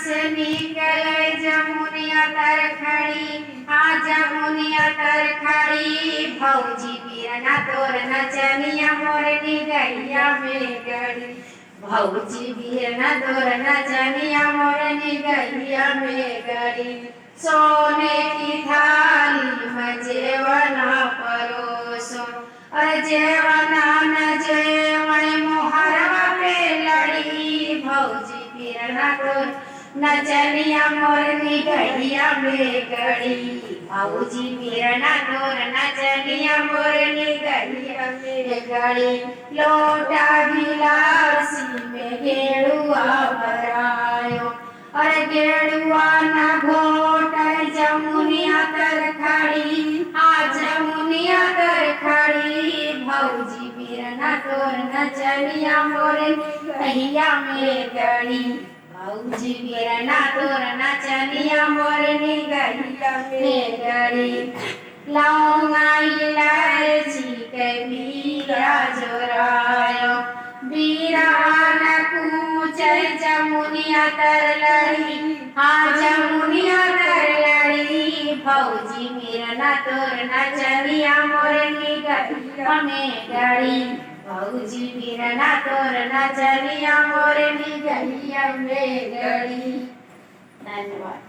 से निकले जमुनिया तर खड़ी, आ जमुनिया तर खड़ी। भौजी बिरना तोर नचनिया मोरनी गैया में गड़ी, भौजी बिरना तोर नचनिया मोरनी गैया में गड़ी। सोने की थाली में जेवना परोसो, और जेवना न जेवण मोहरवा पे लड़ी। भौजी बिरना तोर नचनिया मोरनी गैया में गड़ी, भौजी बिरना तोर नचनिया मोरनी गैया में गड़ी। लोटा गिलासी में गेड़ुआ भरायो, और गेड़ुआ न घोट जमुनिया तर खड़ी, आ जमुनिया तर खड़ी। भौजी बिरना तोर नचनिया मोरनी गैया में गड़ी, भौजी बिरना तोर नचनिया मोरनी गैया में गड़ी। लौंगा इलायची के बीरा जोरायो, बीरा न कूचै जमुनिया तर लड़ी, हाँ जमुनिया तर लड़ी। भौजी बिरना तोर नचनिया मोरनी गैया में गड़ी, भौजी बिरना तोर नचनिया मोरनी गैया में गड़ी। धन्यवाद।